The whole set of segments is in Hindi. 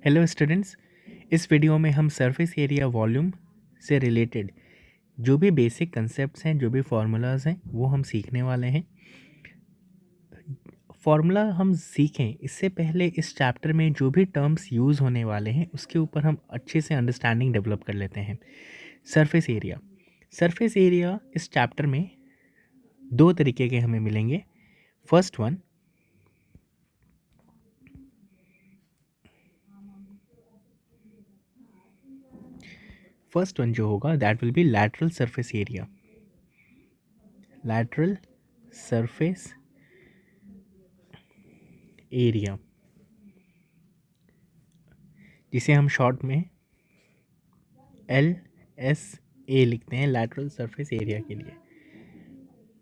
हेलो स्टूडेंट्स, इस वीडियो में हम सरफेस एरिया वॉल्यूम से रिलेटेड जो भी बेसिक कंसेप्ट्स हैं, जो भी फार्मूलाज हैं, वो हम सीखने वाले हैं। फार्मूला हम सीखें इससे पहले इस चैप्टर में जो भी टर्म्स यूज़ होने वाले हैं उसके ऊपर हम अच्छे से अंडरस्टैंडिंग डेवलप कर लेते हैं। सरफेस एरिया इस चैप्टर में दो तरीके के हमें मिलेंगे। फर्स्ट वन जो होगा that will be lateral surface area. Lateral surface area जिसे हम शॉर्ट में LSA लिखते हैं, लैटरल सरफेस एरिया के लिए।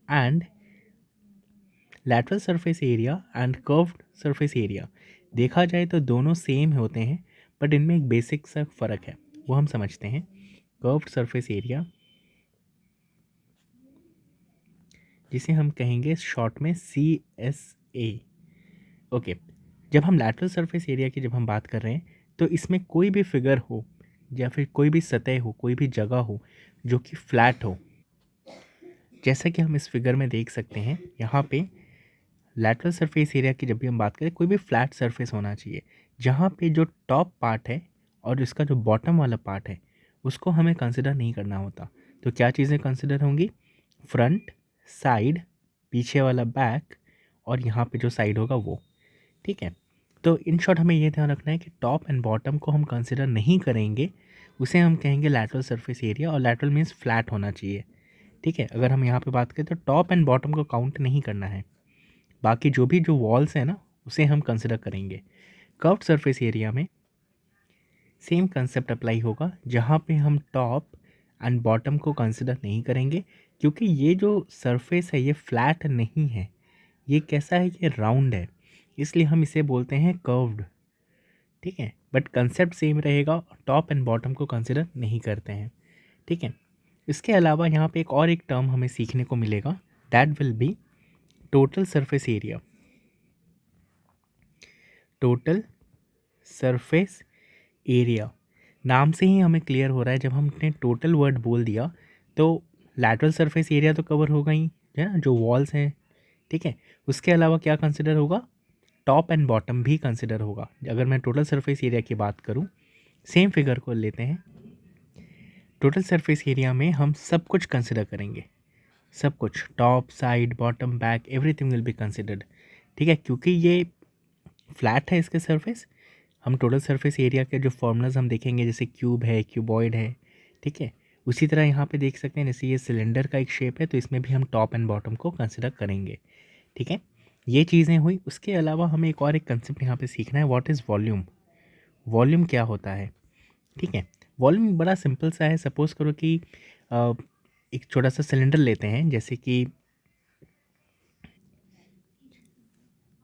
And lateral surface area and curved surface area देखा जाए तो दोनों सेम होते हैं, बट इनमें एक बेसिक सा फ़र्क है, वो हम समझते हैं। कर्व्ड सरफेस एरिया जिसे हम कहेंगे शॉर्ट में CSA। ओके, जब हम लैटरल सरफेस एरिया की जब हम बात कर रहे हैं तो इसमें कोई भी फिगर हो या फिर कोई भी सतह हो, कोई भी जगह हो जो कि फ्लैट हो, जैसा कि हम इस फिगर में देख सकते हैं। यहाँ पे लैटरल सरफेस एरिया की जब भी हम बात करें, कोई भी फ्लैट सरफेस होना चाहिए जहाँ पे जो टॉप पार्ट है और इसका जो बॉटम वाला पार्ट है उसको हमें कंसिडर नहीं करना होता। तो क्या चीज़ें कंसिडर होंगी? फ्रंट, साइड, पीछे वाला बैक, और यहाँ पे जो साइड होगा वो। ठीक है, तो इन शॉर्ट हमें ये ध्यान रखना है कि टॉप एंड बॉटम को हम कंसिडर नहीं करेंगे, उसे हम कहेंगे लैटरल सरफेस एरिया, और लैटरल मीन्स फ्लैट होना चाहिए। ठीक है, अगर हम यहाँ पे बात करें तो टॉप एंड बॉटम को काउंट नहीं करना है, बाकी जो भी जो वॉल्स हैं ना उसे हम कंसिडर करेंगे। कर्व्ड सरफेस एरिया में सेम कंसेप्ट अप्लाई होगा, जहाँ पे हम टॉप एंड बॉटम को कंसिडर नहीं करेंगे, क्योंकि ये जो सरफेस है ये फ्लैट नहीं है, ये कैसा है, ये राउंड है, इसलिए हम इसे बोलते हैं कर्व्ड। ठीक है, बट कंसेप्ट सेम रहेगा, टॉप एंड बॉटम को कंसिडर नहीं करते हैं। ठीक है, इसके अलावा यहाँ पे एक टर्म हमें सीखने को मिलेगा, that will be total surface area. Total surface area नाम से ही हमें क्लियर हो रहा है, जब हमने टोटल वर्ड बोल दिया तो लैटरल सरफेस एरिया तो कवर होगा ही, है ना, जो वॉल्स हैं। ठीक है, उसके अलावा क्या कंसिडर होगा? टॉप एंड बॉटम भी कंसिडर होगा। अगर मैं टोटल सरफेस एरिया की बात करूं, सेम फिगर को लेते हैं, टोटल सरफेस एरिया में हम सब कुछ कंसिडर करेंगे, सब कुछ, top, side, bottom, back, everything will be considered. ठीक है, क्योंकि ये फ्लैट है इसके सरफेस। हम टोटल सरफेस एरिया के जो फॉर्मूलाज हम देखेंगे, जैसे क्यूब है, क्यूबॉइड है, ठीक है, उसी तरह यहाँ पे देख सकते हैं, जैसे ये सिलेंडर का एक शेप है तो इसमें भी हम टॉप एंड बॉटम को कंसिडर करेंगे। ठीक है, ये चीज़ें हुई। उसके अलावा हमें एक कंसेप्ट यहाँ पे सीखना है, व्हाट इज़ वॉल्यूम। वॉल्यूम क्या होता है? ठीक है, वॉल्यूम बड़ा सिंपल सा है। सपोज़ करो कि अ, एक छोटा सा सिलेंडर लेते हैं,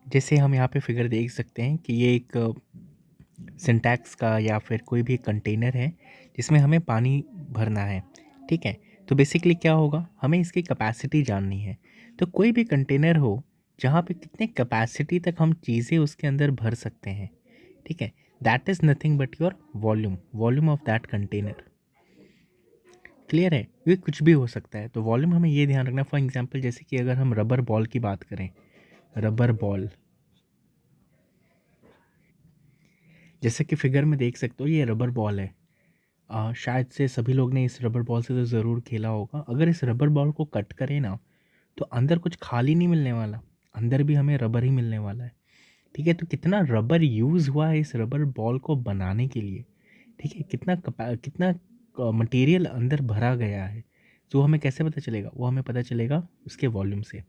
जैसे हम यहाँ पे फिगर देख सकते हैं कि ये एक सिंटैक्स का या फिर कोई भी कंटेनर है जिसमें हमें पानी भरना है। ठीक है, तो बेसिकली क्या होगा, हमें इसकी कैपेसिटी जाननी है। तो कोई भी कंटेनर हो जहाँ पे कितने कैपेसिटी तक हम चीज़ें उसके अंदर भर सकते हैं, ठीक है, that is nothing but your volume, volume of that container. Clear है? ये कुछ भी हो सकता है, तो वॉल्यूम हमें ये ध्यान रखना। फॉर एग्जांपल, जैसे कि अगर हम रबर बॉल की बात करें, रबर बॉल, जैसे कि फिगर में देख सकते हो ये रबर बॉल है। शायद से सभी लोग ने इस रबर बॉल से तो ज़रूर खेला होगा। अगर इस रबर बॉल को कट करें ना तो अंदर कुछ खाली नहीं मिलने वाला, अंदर भी हमें रबर ही मिलने वाला है। ठीक है, तो कितना रबर यूज़ हुआ है इस रबर बॉल को बनाने के लिए। ठीक है, कितना मटेरियल अंदर भरा गया है, तो हमें कैसे पता चलेगा? वो हमें पता चलेगा उसके वॉल्यूम से।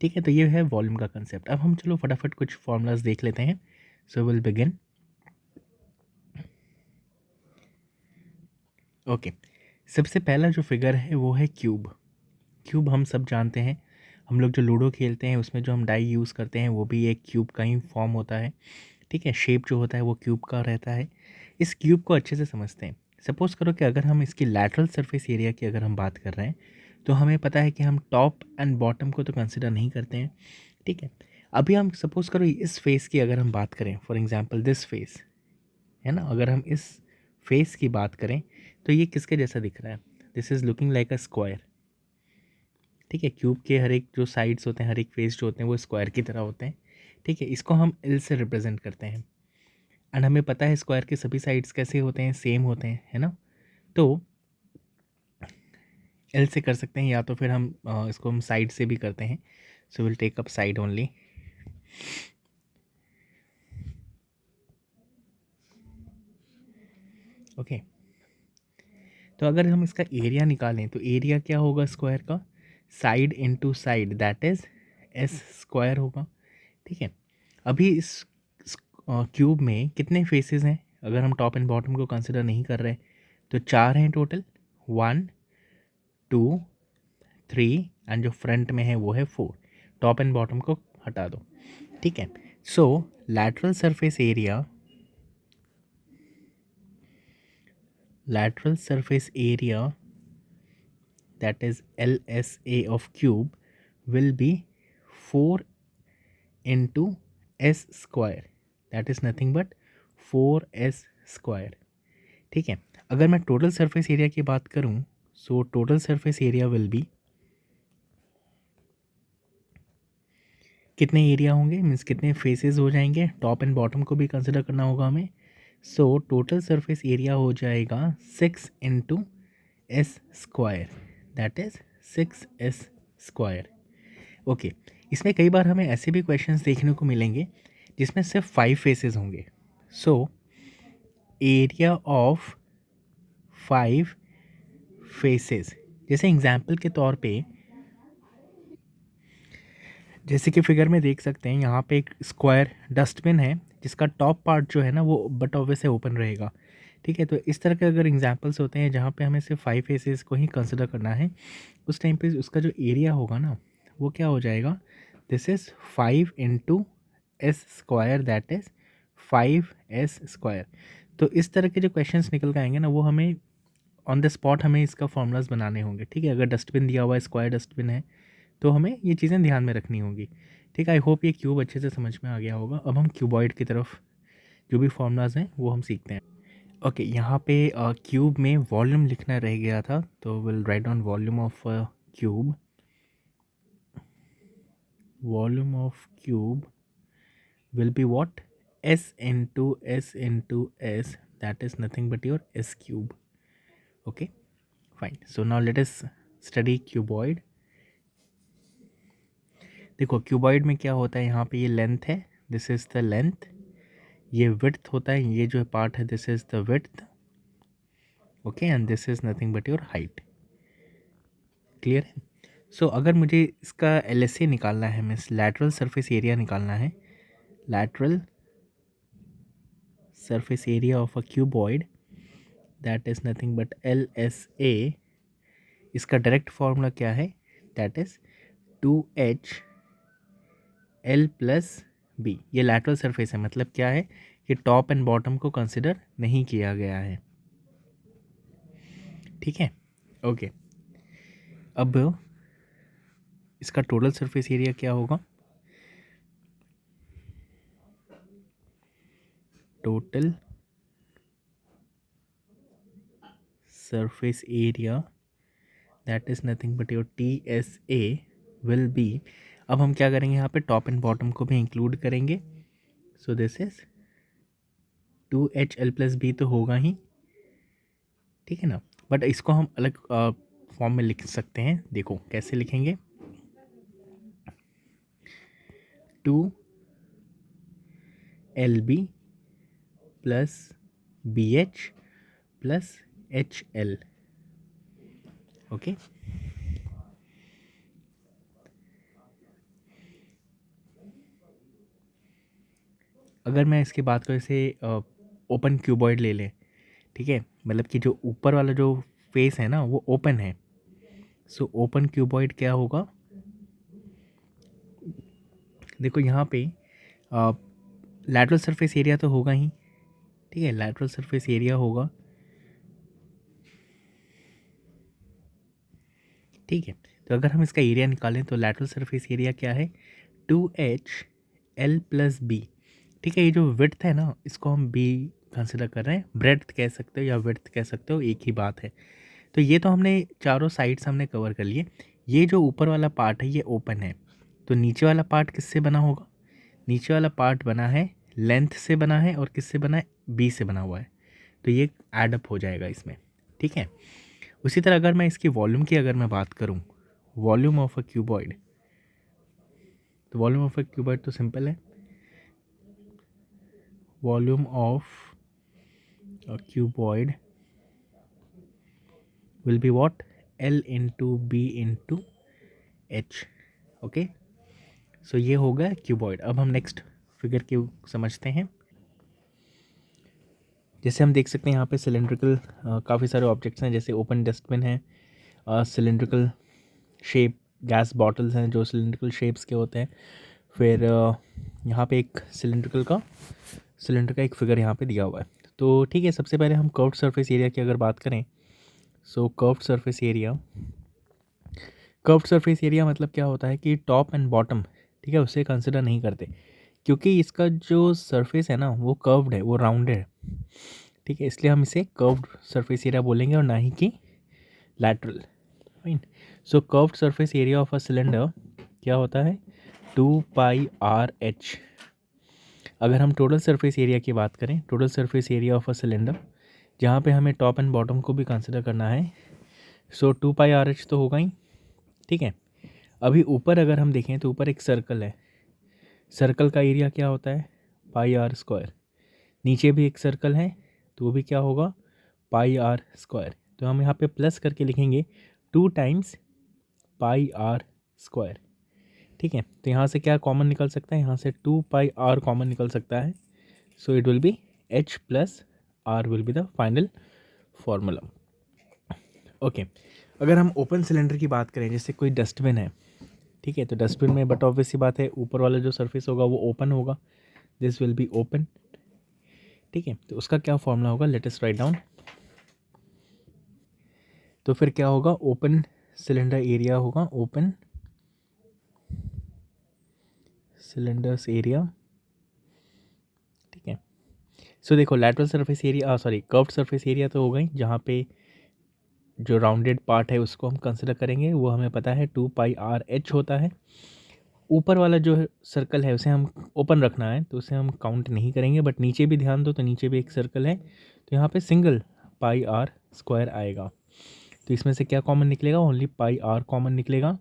ठीक है, तो ये है वॉल्यूम का कंसेप्ट। अब हम चलो फटाफट कुछ फॉर्मूलाज देख लेते हैं। So will begin. ओके, सबसे पहला जो फिगर है वो है क्यूब। क्यूब हम सब जानते हैं, हम लोग जो लूडो खेलते हैं उसमें जो हम डाई यूज़ करते हैं वो भी एक क्यूब का ही फॉर्म होता है। ठीक है, शेप जो होता है वो क्यूब का रहता है। इस क्यूब को अच्छे से समझते हैं। सपोज़ करो कि अगर हम इसकी लैटरल सरफेस एरिया की अगर हम बात कर रहे हैं तो हमें पता है कि हम टॉप एंड बॉटम को तो कंसिडर नहीं करते हैं। ठीक है, अभी हम सपोज़ करो इस फेस की अगर हम बात करें, फॉर एग्जांपल दिस फेस, है ना। अगर हम इस फेस की बात करें तो ये किसके जैसा दिख रहा है, this is looking like a square, ठीक है। क्यूब के हर एक जो साइड्स होते हैं, हर एक फेस जो होते हैं वो स्क्वायर की तरह होते हैं, ठीक है। इसको हम एल से रिप्रेजेंट करते हैं एंड हमें पता है स्क्वायर के सभी साइड्स कैसे होते हैं, सेम होते हैं, है ना। तो एल से कर सकते हैं या तो फिर हम इसको हम साइड से भी करते हैं, so will take up side only. Okay, तो अगर हम इसका एरिया निकालें तो एरिया क्या होगा स्क्वायर का, side into side that is S square होगा, ठीक है। अभी इस क्यूब में कितने फेसेस हैं, अगर हम टॉप एंड बॉटम को कंसिडर नहीं कर रहे तो 4 हैं टोटल, 1 2 3 एंड जो फ्रंट में है वो है 4, टॉप एंड बॉटम को हटा दो, ठीक है। सो lateral surface area that is LSA of cube will be 4 into s square, that is nothing but 4s square, ठीक है। अगर मैं टोटल सरफेस एरिया की बात करूं so total surface area will be, कितने एरिया होंगे मीन्स कितने फेसेस हो जाएंगे, टॉप एंड बॉटम को भी कंसिडर करना होगा हमें। सो टोटल सरफेस एरिया हो जाएगा 6 into S square, that is 6s square, okay. इसमें कई बार हमें ऐसे भी क्वेश्चंस देखने को मिलेंगे जिसमें सिर्फ 5 फेसेस होंगे। सो एरिया ऑफ 5 फेसेस, जैसे एग्जाम्पल के तौर पे जैसे कि फिगर में देख सकते हैं यहाँ पे एक स्क्वायर डस्टबिन है जिसका टॉप पार्ट जो है ना वो बट ऑब्वियस से ओपन रहेगा, ठीक है। तो इस तरह के अगर एग्जांपल्स होते हैं जहाँ पे हमें सिर्फ 5 फेसेस को ही कंसिडर करना है, उस टाइम पे उसका जो एरिया होगा ना वो क्या हो जाएगा, this is 5 into S square that is 5s square. तो इस तरह के जो क्वेश्चंस निकल के आएंगे ना वो हमें ऑन द स्पॉट हमें इसका फॉर्मूलाज बनाने होंगे, ठीक है। अगर डस्टबिन दिया हुआ है, स्क्वायर डस्टबिन है, तो हमें ये चीज़ें ध्यान में रखनी होंगी, ठीक है। आई होप ये क्यूब अच्छे से समझ में आ गया होगा। अब हम क्यूबॉइड की तरफ जो भी फॉर्मूलाज हैं वो हम सीखते हैं। ओके, यहाँ पे क्यूब में वॉल्यूम लिखना रह गया था, तो will write down volume of cube. Volume of cube will be what, s into s into s, that is nothing but your s cube, okay fine। so now let us study cuboid। देखो क्यूबॉइड में क्या होता है, यहाँ पे ये लेंथ है, दिस इज़ द लेंथ, ये विड्थ होता है, ये जो पार्ट है this is the width, okay, and this is nothing but your height, clear है। सो अगर मुझे इसका LSA निकालना है, मीन्स लैटरल सरफेस एरिया निकालना है, lateral surface area of a cuboid that is nothing but LSA, इसका डायरेक्ट फार्मूला क्या है, that is 2h L plus b. ये लैटरल सरफेस है, मतलब क्या है कि टॉप एंड बॉटम को कंसिडर नहीं किया गया है, ठीक है, ओके। अब इसका टोटल सरफेस एरिया क्या होगा, total surface area that is nothing but your TSA will be, अब हम क्या करेंगे यहाँ पे टॉप एंड बॉटम को भी इंक्लूड करेंगे, so this is 2HL plus b तो होगा ही, ठीक है ना। बट इसको हम अलग फॉर्म में लिख सकते हैं, देखो कैसे लिखेंगे, 2LB plus BH plus HL, okay. अगर मैं इसकी बात करूँ, जैसे ओपन क्यूबॉइड ले लें, ठीक है, मतलब कि जो ऊपर वाला जो फेस है ना वो ओपन है, सो ओपन क्यूबॉइड क्या होगा, देखो यहाँ पे लैटरल सरफेस एरिया तो होगा ही, ठीक है, लैटरल सरफेस एरिया होगा, ठीक है। तो अगर हम इसका एरिया निकालें तो लैटरल सरफेस एरिया क्या है, 2HL प्लस बी, ठीक है। ये जो विड्थ है ना इसको हम बी कंसिडर कर रहे हैं, ब्रेड्थ कह सकते हो या विड्थ कह सकते हो, एक ही बात है। तो ये तो हमने चारों साइड्स हमने कवर कर लिए। ये जो ऊपर वाला पार्ट है ये ओपन है, तो नीचे वाला पार्ट किससे बना होगा? नीचे वाला पार्ट बना है लेंथ से बना है, और किससे बना है? बी से बना हुआ है, तो ये एडअप हो जाएगा इसमें, ठीक है। उसी तरह अगर मैं इसकी वॉल्यूम की अगर मैं बात करूं, वॉल्यूम ऑफ अ क्यूबॉइड, तो वॉल्यूम ऑफ अ क्यूबॉइड तो सिंपल है, volume of a cuboid will be what? L into B into H. Okay, so ये हो गया क्यूबॉइड। अब हम नेक्स्ट फिगर की समझते हैं। जैसे हम देख सकते हैं यहाँ पे सिलेंड्रिकल काफ़ी सारे ऑब्जेक्ट्स हैं, जैसे ओपन डस्टबिन है, सिलेंड्रिकल शेप गैस बॉटल्स हैं जो सिलेंड्रिकल शेप्स के होते हैं। फिर यहाँ पे एक सिलेंडर का एक फिगर यहाँ पे दिया हुआ है। तो ठीक है, सबसे पहले हम कर्व्ड सरफेस एरिया की अगर बात करें, सो कर्व्ड सरफेस एरिया मतलब क्या होता है कि टॉप एंड बॉटम, ठीक है, उसे कंसिडर नहीं करते, क्योंकि इसका जो सरफेस है ना वो कर्व्ड है, वो राउंडेड है, ठीक है, इसलिए हम इसे कर्व्ड सरफेस एरिया बोलेंगे और ना ही कि lateral. Fine. So curved surface area of a cylinder क्या होता है? 2πr/h। अगर हम टोटल सरफेस एरिया की बात करें, total surface area of a cylinder, जहाँ पे हमें टॉप एंड बॉटम को भी कंसिडर करना है, सो 2πr/h तो होगा ही, ठीक है। अभी ऊपर अगर हम देखें तो ऊपर एक सर्कल है, सर्कल का एरिया क्या होता है? πr²। नीचे भी एक सर्कल है, तो वो भी क्या होगा? πr²। तो हम यहाँ पे प्लस करके लिखेंगे 2 टाइम्स πr², ठीक है। तो यहाँ से क्या कॉमन निकल सकता है? यहाँ से 2πr कॉमन निकल सकता है, सो it will B h plus r will be the final formula. Okay, अगर हम ओपन सिलेंडर की बात करें, जैसे कोई डस्टबिन है, ठीक है, तो डस्टबिन में बट ऑब्वियस सी बात है ऊपर वाला जो सरफेस होगा वो ओपन होगा, दिस विल बी ओपन, ठीक है। तो उसका क्या फॉर्मूला होगा? Let us write down. तो फिर क्या होगा? ओपन सिलेंडर एरिया होगा, ओपन सिलेंडर्स एरिया, ठीक है। सो देखो, lateral surface area, sorry, curved surface area तो हो गई, जहाँ पे जो राउंडेड पार्ट है उसको हम कंसिडर करेंगे, वो हमें पता है 2πr/h होता है। ऊपर वाला जो सर्कल है उसे हम ओपन रखना है, तो उसे हम काउंट नहीं करेंगे, बट नीचे भी ध्यान दो, तो नीचे भी एक सर्कल है, तो यहाँ पे सिंगल πr² आएगा, तो इसमें से क्या कॉमन निकलेगा? ओनली πr कॉमन निकलेगा,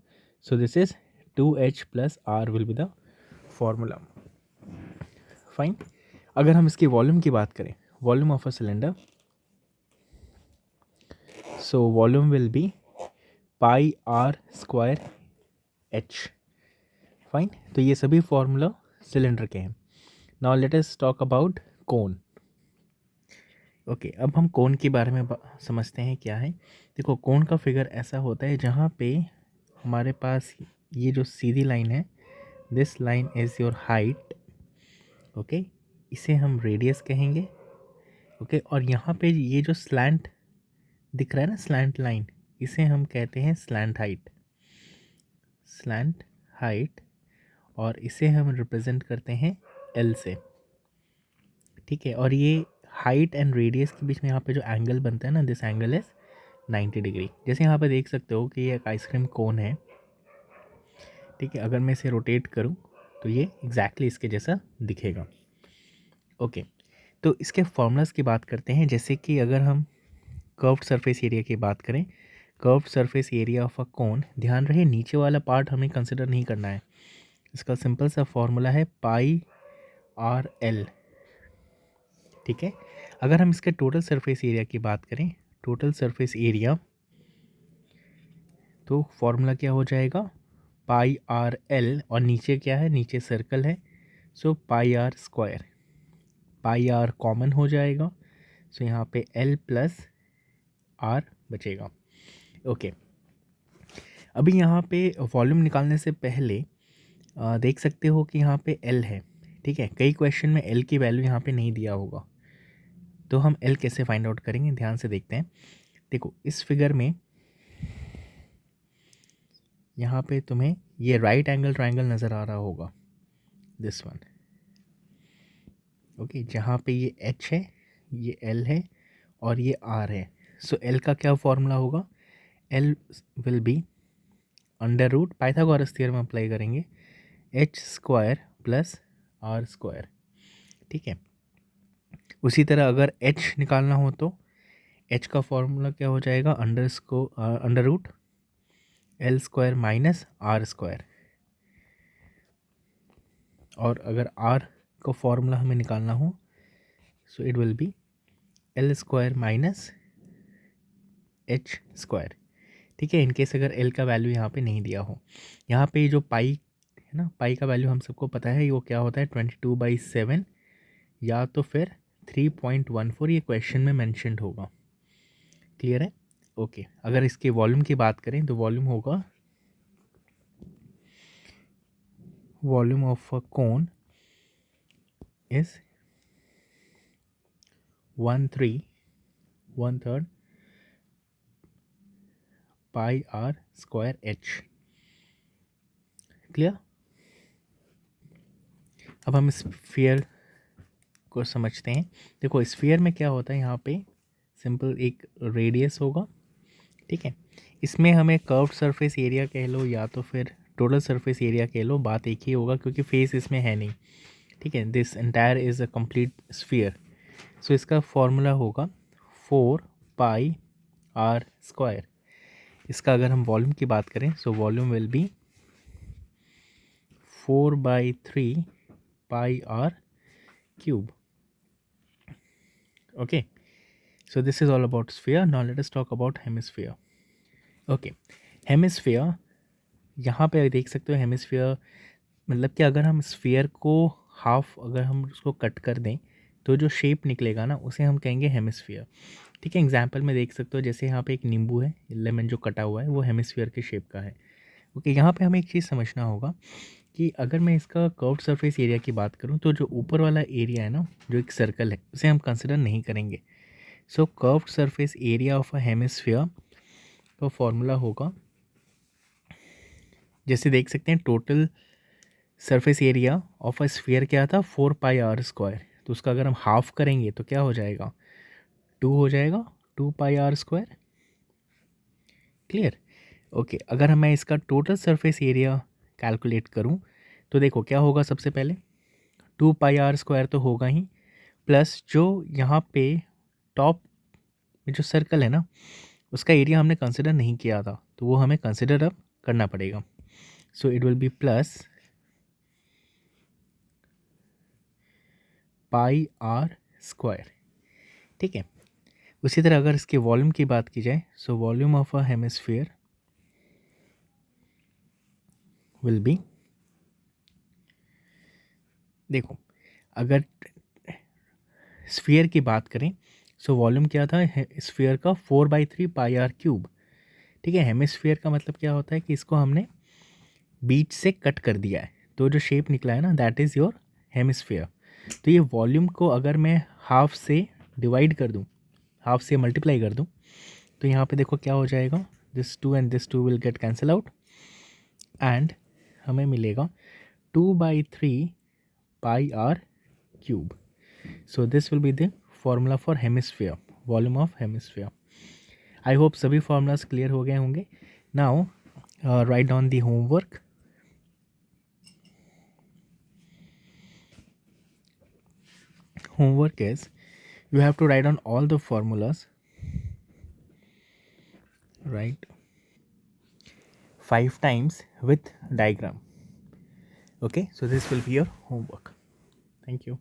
सो this is 2h plus r will be the formula. Fine. अगर हम इसकी वॉल्यूम की बात करें, volume of a cylinder, so volume will B πr² h। Fine, तो ये सभी फॉर्मूला सिलेंडर के हैं। Now let us talk about cone. Okay, अब हम कोन के बारे में समझते हैं क्या है। देखो, कोन का फिगर ऐसा होता है जहाँ पे हमारे पास ये जो सीधी लाइन है, this line is your height, okay, इसे हम रेडियस कहेंगे, ओके, और यहाँ पे ये जो स्लैंट दिख रहा है ना, स्लैंट लाइन, इसे हम कहते हैं स्लैंट हाइट, स्लैंट हाइट, और इसे हम रिप्रेजेंट करते हैं एल से, ठीक है। और ये हाइट एंड रेडियस के बीच में यहाँ पे जो एंगल बनता है ना, दिस एंगल इज 90 डिग्री। जैसे यहाँ पे देख सकते हो कि ये एक आइसक्रीम कोन है, ठीक है, अगर मैं इसे रोटेट करूँ तो ये एग्जैक्टली इसके जैसा दिखेगा। ओके, तो इसके फॉर्मूलाज की बात करते हैं। जैसे कि अगर हम कर्व्ड सरफेस एरिया की बात करें, curved surface area of a cone, ध्यान रहे नीचे वाला पार्ट हमें कंसिडर नहीं करना है, इसका सिंपल सा फॉर्मूला है πr/l, ठीक है। अगर हम इसके टोटल सरफेस एरिया की बात करें, टोटल सरफेस एरिया, तो फॉर्मूला क्या हो जाएगा? πr/l, और नीचे क्या है? नीचे सर्कल है, सो πr², πr कॉमन हो जाएगा, सो यहाँ पे l प्लस r बचेगा। ओके, अभी यहाँ पे वॉल्यूम निकालने से पहले देख सकते हो कि यहाँ पे l है, ठीक है। कई क्वेश्चन में l की वैल्यू यहाँ पे नहीं दिया होगा, तो हम l कैसे फाइंड आउट करेंगे? ध्यान से देखते हैं। देखो, इस फिगर में यहाँ पे तुम्हें ये राइट एंगल ट्रायंगल नज़र आ रहा होगा, दिस वन, ओके, जहाँ पे ये h है, ये L है और ये R है. सो L का क्या फॉर्मूला होगा? L will be under root, Pythagoras theorem apply करेंगे, h square plus r square. ठीक है. उसी तरह अगर h निकालना हो तो h का फॉर्मूला क्या हो जाएगा? Under root L square minus R square. और अगर R का फॉर्मूला हमें निकालना हो so it will be L square minus H square. ठीक है. इनकेस अगर L का वैल्यू यहाँ पे नहीं दिया हो, यहाँ पे जो पाई है ना, पाई का वैल्यू हम सबको पता है वो क्या होता है 22/7 या तो फिर 3.14. ये क्वेश्चन में मैंशनड होगा. क्लियर है? ओके. अगर इसके वॉल्यूम की बात करें तो वॉल्यूम होगा, volume of a cone is 1/3 pi r square h. Clear? अब हम स्फीयर को समझते हैं. देखो स्फीयर में क्या होता है, यहाँ पे सिंपल एक रेडियस होगा. ठीक है. इसमें हमें कर्व्ड सरफेस एरिया कह लो या तो फिर टोटल सरफेस एरिया कह लो, बात एक ही होगा क्योंकि फेस इसमें है नहीं. ठीक है. This entire is a complete sphere. So इसका फॉर्मूला होगा 4πr स्क्वायर. इसका अगर हम वॉल्यूम की बात करें so volume will be 4/3 pi are cube. Okay, so this is all about sphere. Now let us talk about hemisphere. Okay, hemisphere, यहाँ पे देख सकते हो हेमिस्फीयर मतलब कि अगर हम स्फीयर को हाफ अगर हम उसको कट कर दें तो जो शेप निकलेगा ना उसे हम कहेंगे हेमिस्फीयर. ठीक है. एग्जाम्पल में देख सकते हो जैसे यहाँ पे एक नींबू है, लेमन जो कटा हुआ है वो हेमिस्फीयर के शेप का है. ओके. यहाँ पे हमें एक चीज़ समझना होगा कि अगर मैं इसका कर्व्ड सरफेस एरिया की बात करूँ तो जो ऊपर वाला एरिया है ना, जो एक सर्कल है, उसे हम कंसिडर नहीं करेंगे. So curved surface area of a hemisphere का फॉर्मूला होगा, जैसे देख सकते हैं total surface area of a sphere क्या था 4πr स्क्वायर. तो उसका अगर हम हाफ करेंगे तो क्या हो जाएगा? 2 हो जाएगा, 2πr स्क्वायर. क्लियर? ओके. अगर मैं इसका टोटल सरफेस एरिया कैलकुलेट करूं तो देखो क्या होगा. सबसे पहले 2πr स्क्वायर तो होगा ही, प्लस जो यहाँ पे टॉप में जो सर्कल है ना उसका एरिया हमने कंसिडर नहीं किया था तो वो हमें कंसिडर अब करना पड़ेगा. So it will be plus pi r square. ठीक है. उसी तरह अगर इसके वॉल्यूम की बात की जाए so volume of a hemisphere will be, देखो अगर स्फीयर की बात करें सो वॉल्यूम क्या था स्फीयर का 4/3 पाई आर क्यूब. ठीक है. हेमिस्फीयर का मतलब क्या होता है कि इसको हमने बीच से कट कर दिया है तो जो शेप निकला है ना दैट इज़ योर हेमिस्फीयर. तो ये वॉल्यूम को अगर मैं हाफ से डिवाइड कर दूं, हाफ से मल्टीप्लाई कर दूं तो यहाँ पे देखो क्या हो जाएगा. This 2 and this 2 will get cancel out and हमें मिलेगा 2/3 pi are cube. So this will be the formula for hemisphere, volume of hemisphere. I hope सभी फॉर्मूलाज क्लियर हो गए होंगे. Now write down the homework. Homework is you have to write down all the formulas, right, 5 times with diagram. Okay, so this will be your homework. Thank you.